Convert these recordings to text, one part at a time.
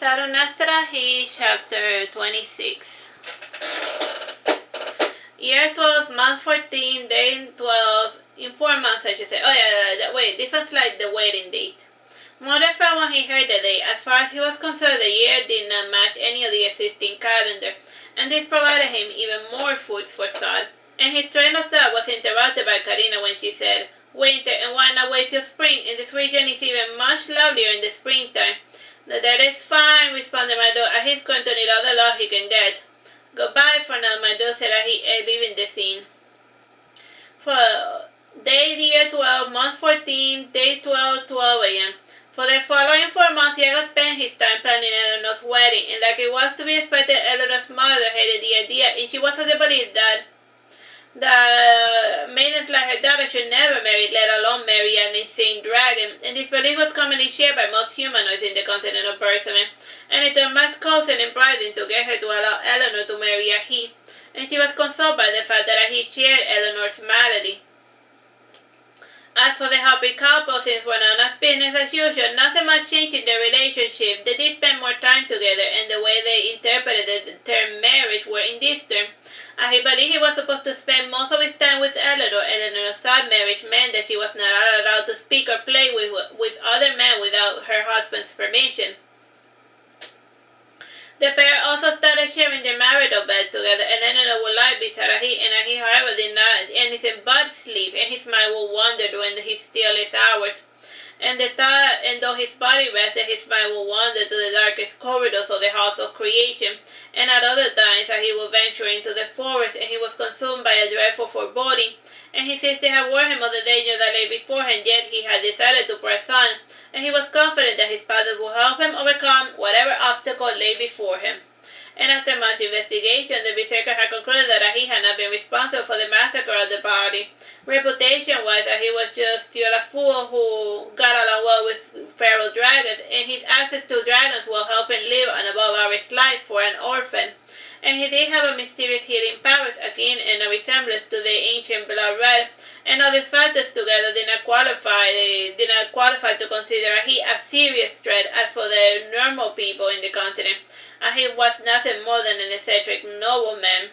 Saturnastra, chapter 26. Year 12, month 14, day 12, in 4 months I should say. Oh yeah, wait, this was like the wedding date. Mother frowned when he heard the date. As far as he was concerned, the year did not match any of the existing calendar, and this provided him even more food for thought. And his train of thought was interrupted by Karina when she said, "Winter, and why not wait till spring? In this region it's even much lovelier in the springtime." "That is fine," responded my daughter, "and he's going to need all the love he can get." "Goodbye for now," my daughter said as he leaving the scene. For day year 12, month 14, day 12, 12 a.m. For the following 4 months, Diego spent his time planning Eleanor's wedding, and like it was to be expected, Eleanor's mother hated the idea, and she was of the belief that maidens like her daughter should never marry, let alone marry an insane dragon, and this belief was commonly shared by most humanoids in the continent of Persimmon, and it took much coaxing and prying to get her to allow Eleanor to marry a he, and she was consoled by the fact that he shared Eleanor's malady. As for the happy couple, since went on as business as usual, nothing much changed in their relationship. They did spend more time together, and the way they interpreted the term marriage were in this term. As he believed he was supposed to spend most of his time with Eleanor, Eleanor thought marriage meant that she was not allowed to speak or play with other men without her husband's permission. The pair also started sharing their marital bed together, and Eleanor would lie beside Ahi, and Ahi, however, did not anything but sleep, and his mind would wander during his stillest hours. And though his body rested, his mind would wander to the darkest corridors of the house of creation, and at other times he would venture into the forest, and he was consumed by a dreadful foreboding, and his sister had warned him of the danger that lay before him, yet he had decided to press on, and he was confident that his father would help him overcome whatever obstacle lay before him. And after much investigation, the berserker had concluded that he had not been responsible for the massacre of the body. Reputation-wise, that he was just still a fool who got along well with feral dragons, and his access to dragons will help him live an above-average life for an orphan. And he did have a mysterious healing powers, akin and a resemblance to the ancient blood red, and all these factors together did not qualify to consider he a serious threat. As for the normal people in the continent, he was nothing more than an eccentric nobleman,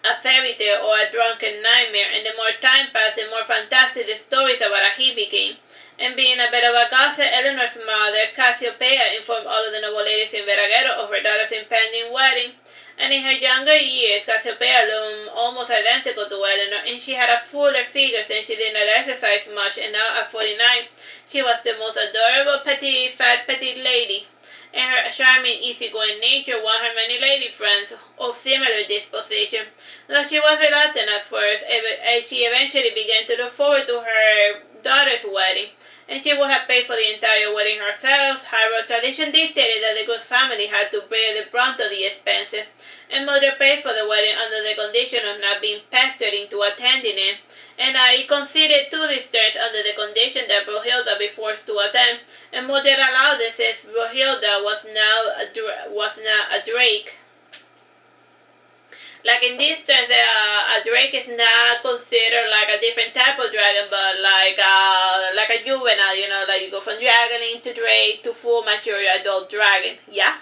a fairy tale or a drunken nightmare, and the more time passed, the more fantastic the stories about he became. And being a bit of a gossip, Eleanor's mother, Cassiopeia, informed all of the noble ladies in Veragero of her daughter's impending wedding. And in her younger years, Cassiopeia looked almost identical to Eleanor, and she had a fuller figure since she did not exercise much, and now at 49, she was the most adorable fat petite lady. And her charming, easygoing nature won her many lady friends of similar disposition. Though she was reluctant at first, she eventually began to look forward to her daughter's wedding, and she would have paid for the entire wedding herself. However, tradition dictated that the good family had to bear the brunt of the expenses, and mother paid for the wedding under the condition of not being pestered into attending it, and I conceded to these terms under the condition that Brunhilda be forced to attend, and mother allowed this since Brunhilda was now a drake. Like in these terms, a drake is not considered like a different type of dragon, but like a juvenile, like you go from dragoning to drake to full mature adult dragon, yeah?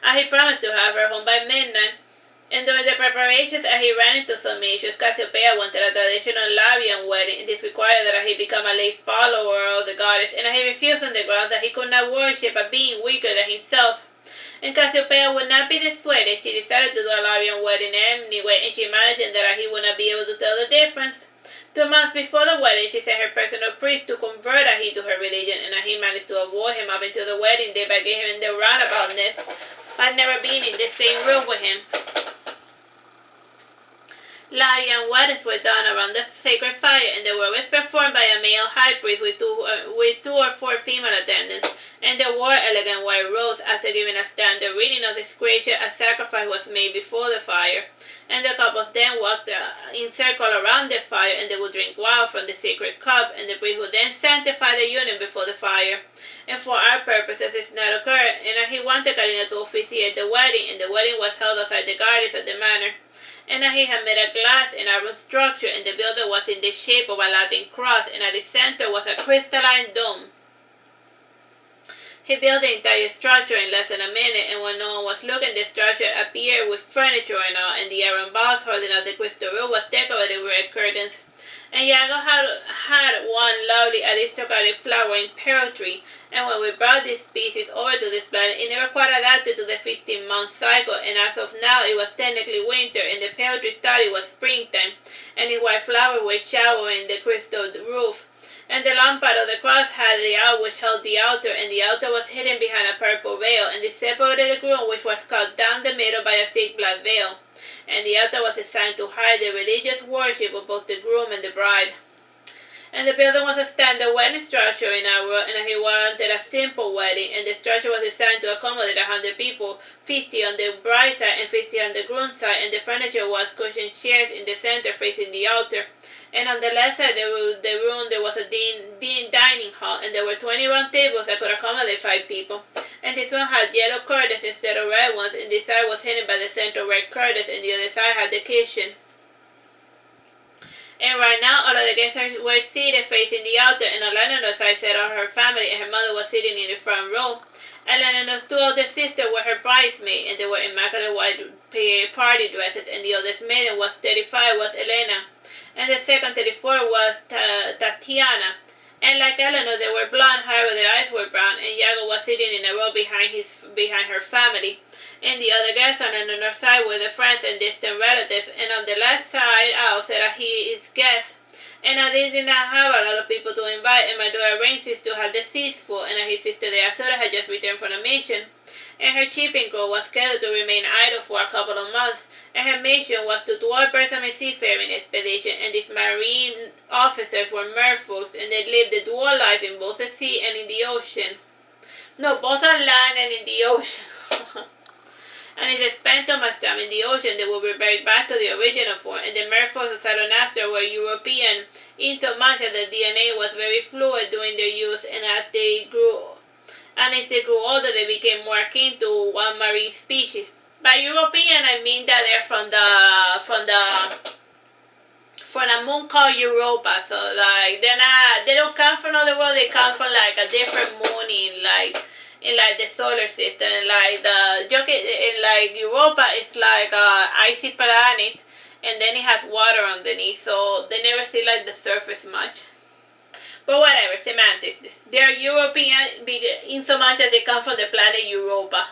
And he promised to have her home by midnight. And during the preparations, he ran into some issues. Cassiopeia wanted a traditional Labian wedding, and this required that he become a late follower of the goddess, and he refused on the grounds that he could not worship a being weaker than himself. And Cassiopeia would not be dissuaded. She decided to do a Labian wedding anyway, and she imagined that he would not be able to tell the difference. 2 months before the wedding, she sent her personal priest to convert he to her religion, and he managed to avoid him up until the wedding day by giving him the roundaboutness by never being in the same room with him. Labian weddings were done around the sacred fire, and they were always performed by a male high priest with two or four female attendants, and they wore elegant white robes. After giving a standard reading of the scripture, a sacrifice was made before the fire, and the couples then walked in circle around the fire, and they would drink wine from the sacred cup, and the priest would then sanctify the union before the fire. And for our purposes, this not occurred, and he wanted Karina to officiate the wedding, and the wedding was held outside the gardens of the manor. And he had made a glass and iron structure, and the building was in the shape of a Latin cross, and at its center was a crystalline dome. He built the entire structure in less than a minute, and when no one was looking, the structure appeared with furniture and all, and the iron bars holding up the crystal roof was decorated with red curtains. And Yago had one lovely aristocratic flowering pear tree, and when we brought this species over to this planet, it never quite adapted to the 15-month cycle, and as of now, it was technically winter, and the pear tree thought it was springtime, and its white flowers were showering the crystal roof. And the lampard of the cross had the ark which held the altar, and the altar was hidden behind a purple veil, and it separated the groom, which was cut down the middle by a thick black veil. And the altar was designed to hide the religious worship of both the groom and the bride. And the building was a standard wedding structure in our world, and he wanted a simple wedding, and the structure was designed to accommodate 100 people, 50 on the bride side and 50 on the groom side, and the furniture was cushioned chairs in the center facing the altar. And on the left side of the room there was a dining hall, and there were 20 round tables that could accommodate 5 people. And this one had yellow curtains instead of red ones, and this side was hidden by the central red curtains, and the other side had the kitchen. And right now, all of the guests were seated facing the altar, and Eleanor's side sat on her family, and her mother was sitting in the front row. Eleanor's 2 older sisters were her bridesmaids, and they were immaculate white party dresses, and the oldest maiden was 35, was Elena, and the second 34 was Tatiana. And like Eleanor, they were blonde, however their eyes were brown, and Yago was sitting in a row behind her family. And the other guests on the north side were the friends and distant relatives, and on the left side out sat his guests. And they did not have a lot of people to invite, and my daughter arranged to have the seats full, and his sister Deazura had just returned from a mission, and her shipping crew was scheduled to remain idle for a couple of months, and her mission was to thwart Bersamin seafaring expedition, and these marine officers were merfolk, and they lived a dual life in both the sea and in the ocean. No, both on land and in the ocean. And if they spent too much time in the ocean, they would revert back to the original form, and the merfolk of Saturnastra were European, in so much that the DNA was very fluid during their use, and as they grew older, they became more akin to one marine species. By European, I mean that they're from a moon called Europa. So like they don't come from another world. They come from like a different moon in the solar system. Like Europa is like a icy planet, and then it has water underneath. So they never see like the surface much. But whatever, semantics. They are European in so much as they come from the planet Europa.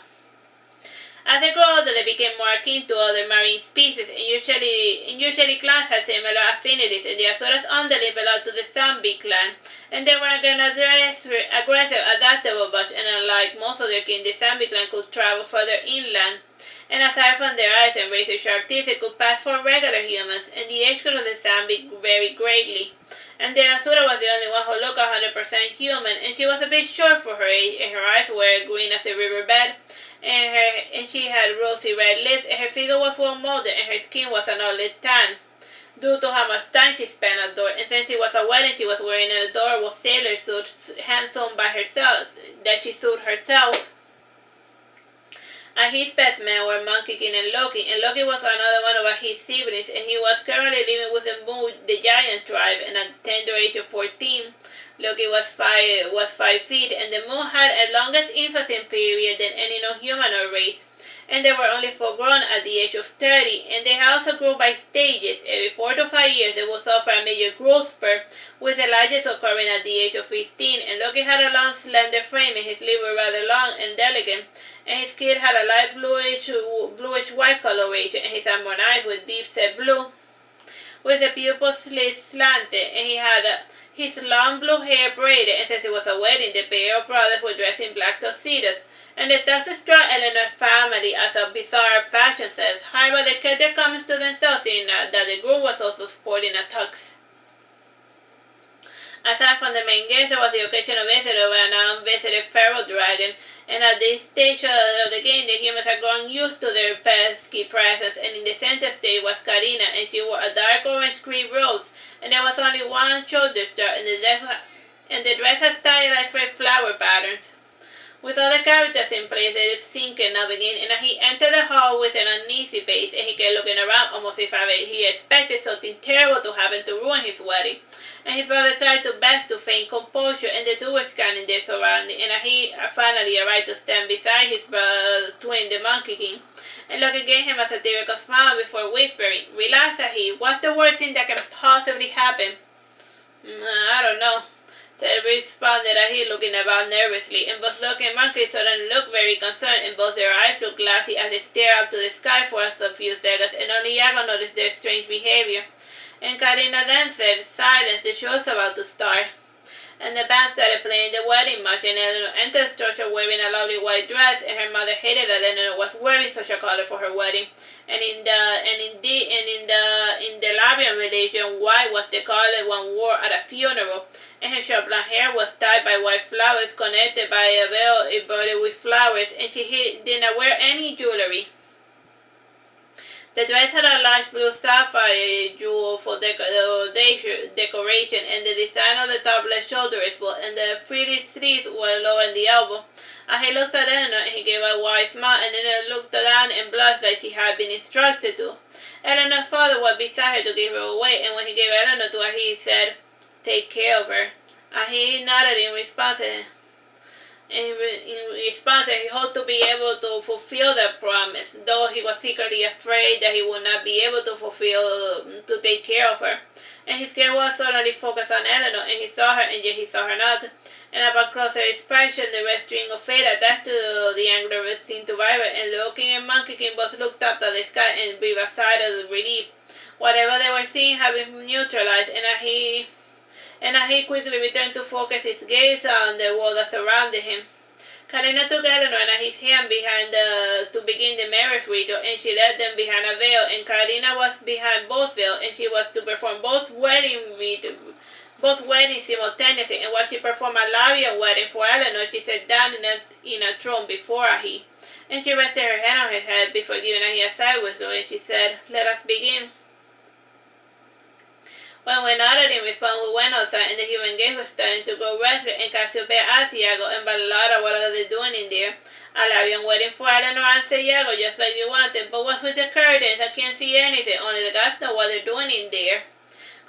As they grew older, they became more akin to other marine species, and usually clans had similar affinities, and the Azuras underling belonged to the Zombie clan, and they were an aggressive, adaptable bunch, and unlike most of their kin, the Zombie clan could travel further inland, and aside from their eyes and razor-sharp teeth, they could pass for regular humans, and the age group of the Zombie varied greatly. And the Azura was the only one who looked 100% human, and she was a bit short for her age, and her eyes were green as a riverbed, and she had rosy red lips, and her figure was well molded, and her skin was an olive tan, due to how much time she spent outdoors. And since it was a wedding, she was wearing an adorable sailor suit, hand-sewn by herself, that she sewed herself. And his best men were Monkey King and Loki was another one of his siblings, and he was currently living with the Moon, the giant tribe, and at the tender age of 14, Loki was 5 feet, and the Moon had a longest infancy period than any non-humanoid race, and they were only full grown at the age of 30, and they also grew by stages. Every 4 to 5 years they would suffer a major growth spurt, with the largest occurring at the age of 15, and Loki had a long slender frame, and his lips were rather long and delicate, and his skin had a light bluish white coloration, and his almond eyes were deep set blue, with the pupils slanted, and he had his long blue hair braided, and since it was a wedding, the pair of brothers were dressed in black tuxedos, and the tuxes struck Eleanor's family as a bizarre fashion sense. However, they kept their comments to themselves, in that the groom was also sporting a tux. Aside from the main guest, there was the occasional visitor of an unvisited feral dragon, and at this stage of the game, the humans had grown used to their pesky presence, and in the center stage was Karina, and she wore a dark orange-green rose, and there was only one shoulder strap, and the dress had stylized red flower patterns. With all the characters in place, the thinking now began, and he entered the hall with an uneasy pace, and he kept looking around almost if he expected something terrible to happen to ruin his wedding. And his brother tried to best to feign composure, and the two were scanning their surroundings, and he finally arrived to stand beside his brother twin, the Monkey King, and Loki gave him a satirical smile before whispering, "Relax, he. What's the worst thing that can possibly happen?" "I don't know," Ted responded as he looking about nervously, and both Loki and Monkey suddenly looked very concerned, and both their eyes looked glassy as they stared up to the sky for a few seconds, and only Yago noticed their strange behavior. And Karina then said, "Silence, the show's about to start." And the band started playing the wedding march, and Eleanor entered the structure wearing a lovely white dress, and her mother hated that Eleanor was wearing such a color for her wedding. And in the Labian religion, white was the color one wore at a funeral, and her short blonde hair was tied by white flowers connected by a veil embroidered with flowers, and she did not wear any jewelry. The dress had a large blue sapphire jewel for decoration, and the design of the top left shoulder is bold, and the pretty sleeves were low in the elbow. He looked at Eleanor, and he gave a wide smile, and Eleanor looked down and blushed like she had been instructed to. Eleanor's father was beside her to give her away, and when he gave Eleanor to her, he said, "Take care of her." He nodded in response, he hoped to be able to fulfill that promise, though he was secretly afraid that he would not be able to take care of her. And his care was suddenly focused on Eleanor, and he saw her, and yet he saw her not. And upon closer inspection, the red string of fate attached to the angular seemed to vibrate, and Loki and Monkey King both looked up at the sky and breathed a sigh of relief. Whatever they were seeing had been neutralized, and he quickly returned to focus his gaze on the world that surrounded him. Karina took Eleanor and his hand to begin the marriage ritual, and she led them behind a veil, and Karina was behind both veils, and she was to perform both weddings simultaneously. And while she performed a Labian wedding for Eleanor, she sat down in a throne before Ahi, and she rested her hand on her head before giving Ahi a sidewise look, and she said, "Let us begin." When we nodded in response, we went outside, and the human gaze was starting to grow restless, and Cassiopeia asked Iago and Ballara what are they doing in there. "A Labian wedding for Eleanor," answered Iago, "just like you wanted, but what's with the curtains? I can't see anything, only the gods know what they're doing in there,"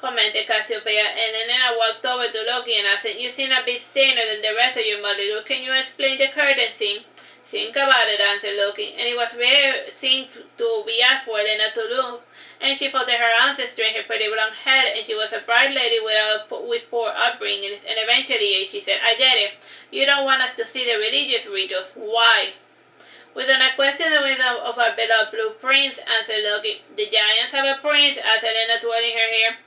commented Cassiopeia, and then I walked over to Loki and I said, "You seem a bit saner than the rest of your molecules. Can you explain the curtain scene?" "Think about it," answered Loki, and it was very thing to be asked for Elena to do, and she folded her ancestry in her pretty blonde head, and she was a bright lady with poor upbringing, and eventually she said, "I get it. You don't want us to see the religious rituals. Why?" "We do not question the wisdom of our beloved blue prince," answered Loki. "The giants have a prince," asked Elena, twirling her hair.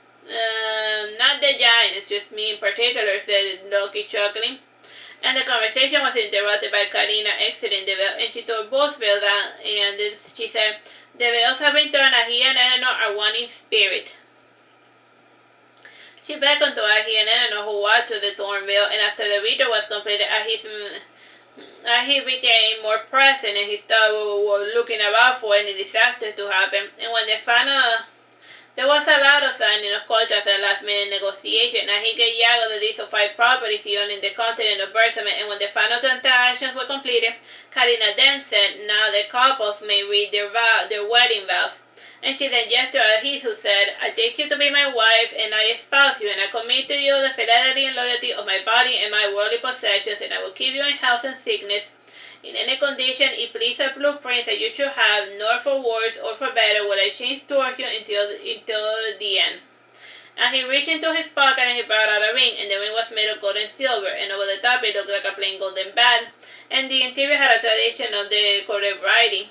Not the giants, just me in particular," said Loki, chuckling. And the conversation was interrupted by Karina exiting the veil, and she tore both veils down, and she said, "The veils have been torn, Ahi and Eleanor are one in spirit." She beckoned to Ahi and Eleanor, who walked through the torn veil, and after the ritual was completed, Ahi became more present, and he started looking about for any disaster to happen. And when there was a lot of signing of contracts and last-minute negotiation, and he gave Iago the list of 5 properties he owned in the continent of Bersamen, and when the final transactions were completed, Karina then said, "Now the couples may read their wedding vows." And she then gestured at he who said, "I take you to be my wife, and I espouse you, and I commit to you the fidelity and loyalty of my body and my worldly possessions, and I will keep you in health and sickness. In any condition it pleases our blueprints that you should have, nor for worse or for better will I change towards you until the end." And he reached into his pocket and he brought out a ring, and the ring was made of gold and silver, and over the top it looked like a plain golden band, and the interior had a tradition of the correct writing.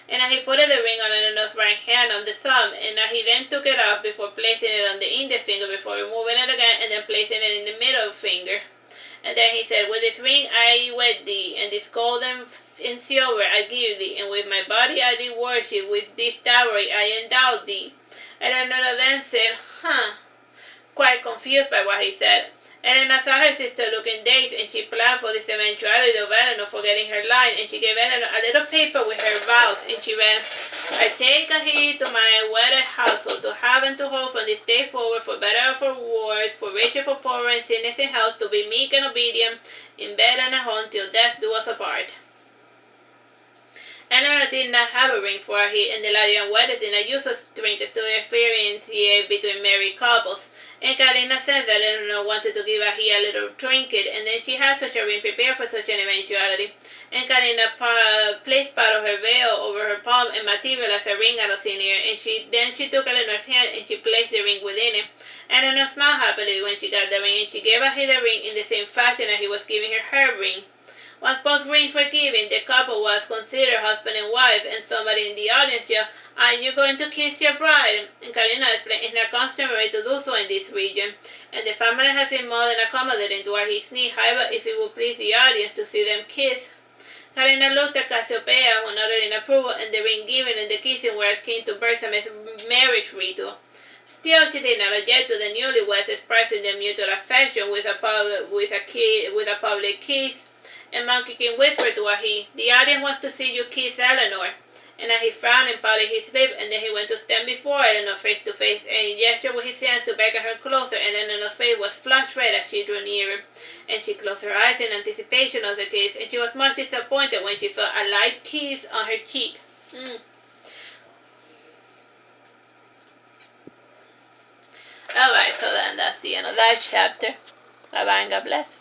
And he put the ring on Eleanor's right hand on the thumb, and he then took it off before placing it on the index finger, before removing it again, and then placing it in the middle finger. And then he said, "With this ring I wed thee, and this gold and silver I give thee, and with my body I thee worship, with this dowry I endow thee." And Eleanor then said, quite confused by what he said. Elena saw her sister looking dazed, and she planned for this eventuality of Eleanor forgetting her line, and she gave Eleanor a little paper with her vows, and she read, I take a heed to my wedded household, to have and to hold from this day forward, for better or for worse, for richer, for poorer, in sickness and health, to be meek and obedient, in bed and at home, till death do us apart. Eleanor did not have a ring for he, and the Lydian wedding did not use a trinkets to differentiate between married couples. And Karina said that Eleanor wanted to give he a little trinket, and then she had such a ring prepared for such an eventuality. And Karina placed part of her veil over her palm and materialized a ring out of thin air, and then she took Eleanor's hand and she placed the ring within it. Eleanor smiled happily when she got the ring, and she gave he the ring in the same fashion as he was giving her ring. Once both rings were given, the couple was considered husband and wife, and somebody in the audience yelled, "Are you going to kiss your bride?" And Karina explained it's not customary to do so in this region, and the family has been more than accommodating to where he sneezed. However, if it would please the audience to see them kiss. Karina looked at Cassiopeia, who nodded in approval, and the ring given and the kissing were akin to Bersame's marriage ritual. Still, she did not object to the newlyweds expressing their mutual affection with a public kiss. And Monkey King whispered to he, "The audience wants to see you kiss Eleanor." And he frowned and pouted his lip, and then he went to stand before Eleanor face to face, and he gestured with his hands to beckon her closer, and Eleanor's face was flushed red as she drew nearer. And she closed her eyes in anticipation of the kiss, and she was much disappointed when she felt a light kiss on her cheek. Alright, so then that's the end of that chapter. Bye bye and God bless.